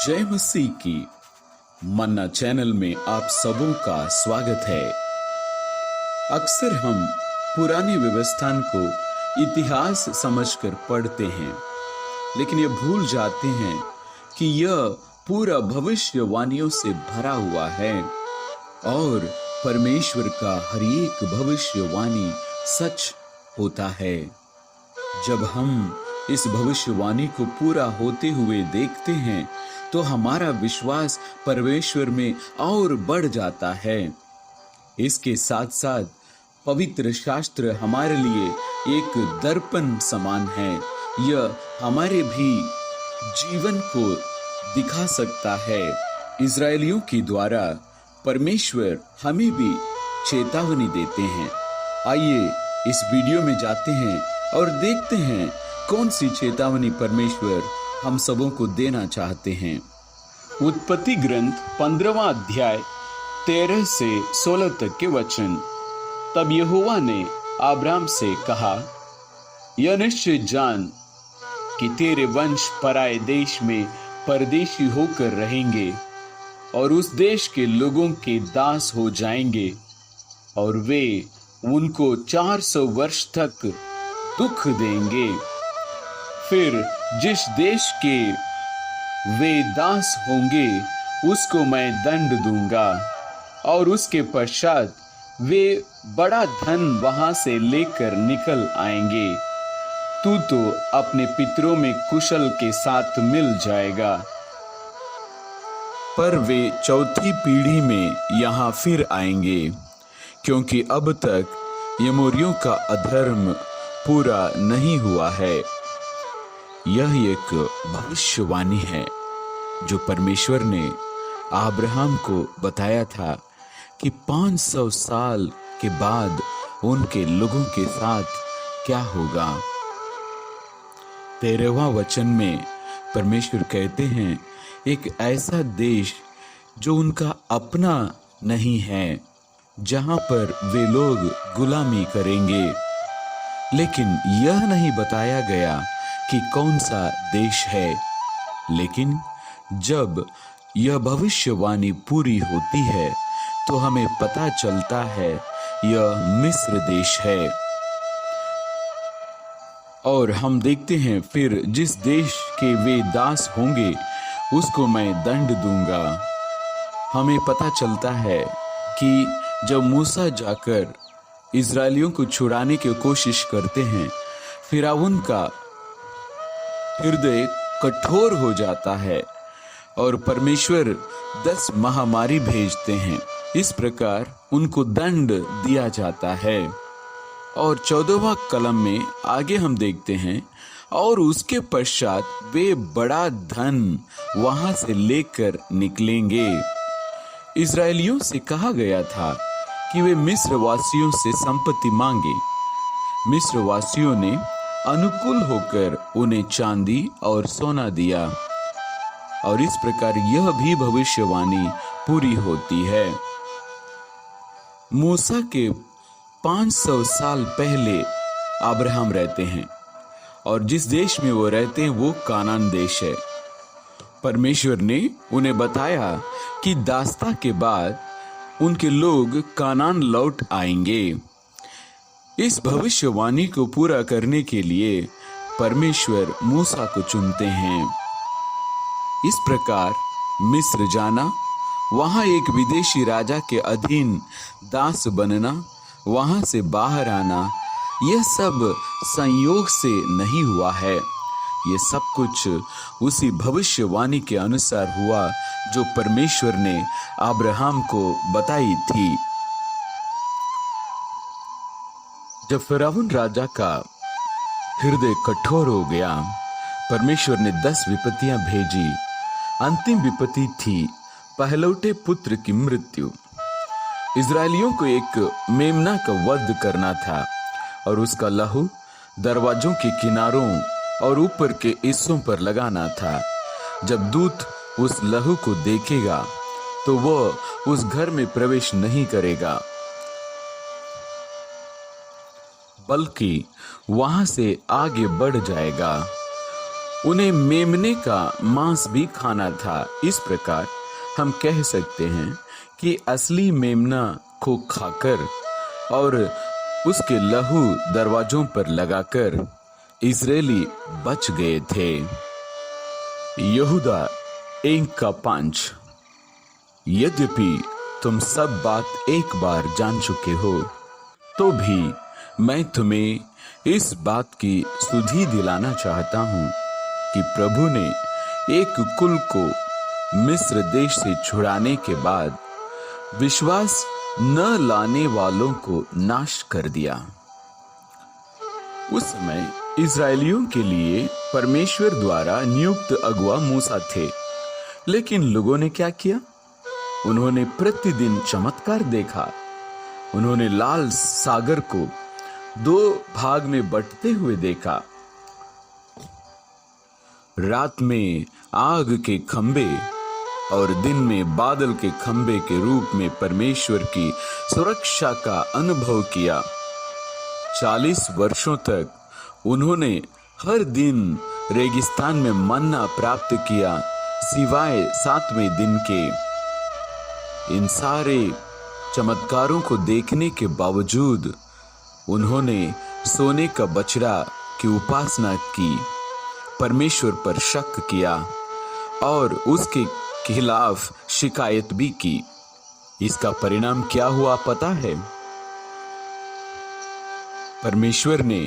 जय मसीह की मन्ना चैनल में आप सबों का स्वागत है। अक्सर हम पुराने व्यवस्थान को इतिहास समझकर पढ़ते हैं, लेकिन ये भूल जाते हैं कि यह पूरा भविष्यवाणियों से भरा हुआ है और परमेश्वर का हर एक भविष्यवाणी सच होता है। जब हम इस भविष्यवाणी को पूरा होते हुए देखते हैं तो हमारा विश्वास परमेश्वर में और बढ़ जाता है। इसके साथ साथ पवित्र शास्त्र हमारे लिए एक दर्पण समान है। यह हमारे भी जीवन को दिखा सकता है। इजरायलियों के द्वारा परमेश्वर हमें भी चेतावनी देते हैं। आइए इस वीडियो में जाते हैं और देखते हैं कौन सी चेतावनी परमेश्वर हम सबों को देना चाहते हैं। उत्पत्ति ग्रंथ 15वां अध्याय 13 से 16 तक के वचन। तब यहोवा ने अब्राम से कहा, यह निश्चय जान कि तेरे वंश पराए देश में परदेशी होकर रहेंगे और उस देश के लोगों के दास हो जाएंगे, और वे उनको 400 वर्ष तक दुख देंगे। फिर जिस देश के वे दास होंगे उसको मैं दंड दूंगा, और उसके पश्चात वे बड़ा धन वहां से लेकर निकल आएंगे। तू तो अपने पितरों में कुशल के साथ मिल जाएगा, पर वे चौथी पीढ़ी में यहाँ फिर आएंगे, क्योंकि अब तक यमोरियों का अधर्म पूरा नहीं हुआ है। यह एक भविष्यवाणी है जो परमेश्वर ने अब्राहम को बताया था कि 500 साल के बाद उनके लोगों के साथ क्या होगा। 13वां वचन में परमेश्वर कहते हैं, एक ऐसा देश जो उनका अपना नहीं है, जहां पर वे लोग गुलामी करेंगे। लेकिन यह नहीं बताया गया कि कौन सा देश है। लेकिन जब यह भविष्यवाणी पूरी होती है तो हमें पता चलता है यह मिस्र देश है। और हम देखते हैं, फिर जिस देश के वे दास होंगे उसको मैं दंड दूंगा। हमें पता चलता है कि जब मूसा जाकर इजरायलियों को छुड़ाने की कोशिश करते हैं, फिरौन का हृदय कठोर हो जाता है और परमेश्वर 10 महामारी भेजते हैं। इस प्रकार उनको दंड दिया जाता है। और 14वां कलम में आगे हम देखते हैं, और उसके पश्चात वे बड़ा धन वहां से लेकर निकलेंगे। इजरायलियों से कहा गया था कि वे मिस्र वासियों से संपत्ति मांगे। मिस्र वासियों ने अनुकूल होकर उन्हें चांदी और सोना दिया, और इस प्रकार यह भी भविष्यवाणी पूरी होती है। मूसा के 500 साल पहले अब्राहम रहते हैं, और जिस देश में वो रहते हैं वो कानान देश है। परमेश्वर ने उन्हें बताया कि दास्ता के बाद उनके लोग कानान लौट आएंगे। इस भविष्यवाणी को पूरा करने के लिए परमेश्वर मूसा को चुनते हैं। इस प्रकार मिस्र जाना, वहां एक विदेशी राजा के अधीन दास बनना, वहां से बाहर आना, यह सब संयोग से नहीं हुआ है। ये सब कुछ उसी भविष्यवाणी के अनुसार हुआ जो परमेश्वर ने अब्राहम को बताई थी। जब फिरौन राजा का हृदय कठोर हो गया, परमेश्वर ने 10 विपत्तियां भेजी। अंतिम विपत्ति थी पहलौठे पुत्र की मृत्यु। इजरायलियों को एक मेमना का वध करना था, और उसका लहू दरवाजों के किनारों और ऊपर के हिस्सों पर लगाना था। जब दूत उस लहू को देखेगा तो वह उस घर में प्रवेश नहीं करेगा, बल्कि वहां से आगे बढ़ जाएगा। उन्हें मेमने का मांस भी खाना था। इस प्रकार हम कह सकते हैं कि असली मेमना को खाकर और उसके लहू दरवाजों पर लगाकर इजरायली बच गए थे। यहूदा 1:5। यद्यपि तुम सब बात एक बार जान चुके हो, तो भी मैं तुम्हें इस बात की सुधि दिलाना चाहता हूं कि प्रभु ने एक कुल को मिस्र देश से छुड़ाने के बाद विश्वास न लाने वालों को नाश कर दिया। उस समय इजरायलियों के लिए परमेश्वर द्वारा नियुक्त अगुआ मूसा थे, लेकिन लोगों ने क्या किया? उन्होंने प्रतिदिन चमत्कार देखा। उन्होंने लाल सागर को 2 भाग में बंटते हुए देखा। रात में आग के खंबे और दिन में बादल के खंबे के रूप में परमेश्वर की सुरक्षा का अनुभव किया। 40 वर्षों तक उन्होंने हर दिन रेगिस्तान में मन्ना प्राप्त किया, सिवाय 7वें दिन के। इन सारे चमत्कारों को देखने के बावजूद उन्होंने सोने का बछड़ा की उपासना की, परमेश्वर पर शक किया और उसके खिलाफ शिकायत भी की। इसका परिणाम क्या हुआ पता है? परमेश्वर ने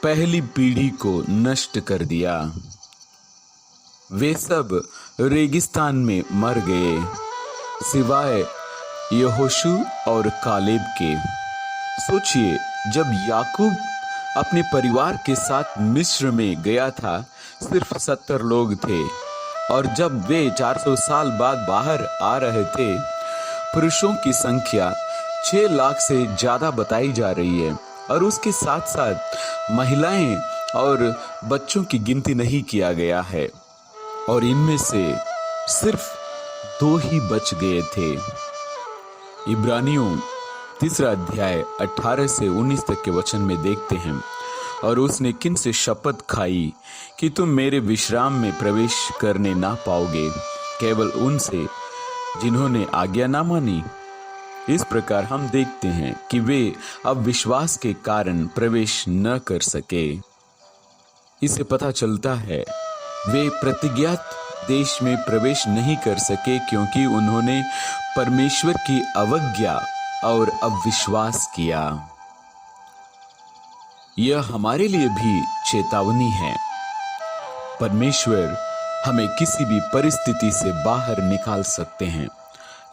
पहली पीढ़ी को नष्ट कर दिया। वे सब रेगिस्तान में मर गए, सिवाय यहोशू और कालेब के। सोचिए, जब याकूब अपने परिवार के साथ मिस्र में गया था, सिर्फ 70 लोग थे, और जब वे 400 साल बाद बाहर आ रहे थे, पुरुषों की संख्या 6 लाख से ज्यादा बताई जा रही है, और उसके साथ साथ महिलाएं और बच्चों की गिनती नहीं किया गया है, और इनमें से सिर्फ 2 ही बच गए थे। इब्रानियों 3 अध्याय 18 से 19 तक के वचन में देखते हैं, और उसने किन से शपथ खाई कि तुम मेरे विश्राम में प्रवेश करने ना पाओगे, केवल उनसे जिन्होंने आज्ञा ना मानी। इस प्रकार हम देखते हैं कि वे अविश्वास के कारण प्रवेश न कर सके। इससे पता चलता है वे प्रतिज्ञात देश में प्रवेश नहीं कर सके, क्योंकि उन्होंने परमेश्वर की अवज्ञा और अविश्वास किया। यह हमारे लिए भी चेतावनी है। परमेश्वर हमें किसी भी परिस्थिति से बाहर निकाल सकते हैं,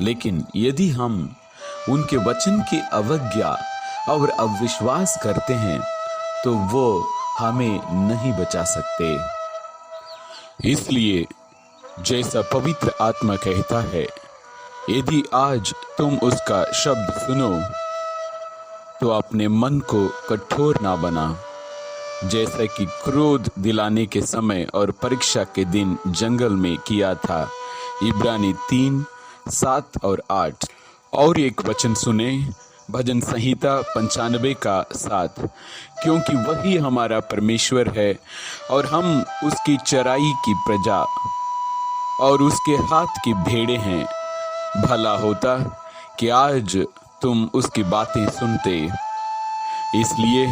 लेकिन यदि हम उनके वचन की अवज्ञा और अविश्वास करते हैं, तो वो हमें नहीं बचा सकते। इसलिए जैसा पवित्र आत्मा कहता है, यदि आज तुम उसका शब्द सुनो, तो अपने मन को कठोर ना बना, जैसा कि क्रोध दिलाने के समय और परीक्षा के दिन जंगल में किया था। इब्रानी 3:7 और 8। और एक वचन सुने, भजन संहिता 95 का 7, क्योंकि वही हमारा परमेश्वर है और हम उसकी चराई की प्रजा और उसके हाथ की भेड़ें हैं। भला होता कि आज तुम उसकी बातें सुनते। इसलिए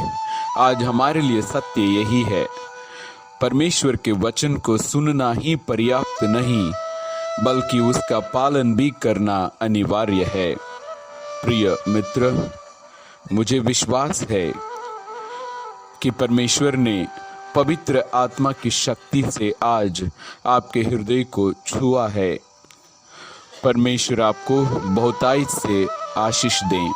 आज हमारे लिए सत्य यही है, परमेश्वर के वचन को सुनना ही पर्याप्त नहीं, बल्कि उसका पालन भी करना अनिवार्य है। प्रिय मित्र, मुझे विश्वास है कि परमेश्वर ने पवित्र आत्मा की शक्ति से आज आपके हृदय को छुआ है। परमेश्वर आपको बहुतायत से आशीष दें।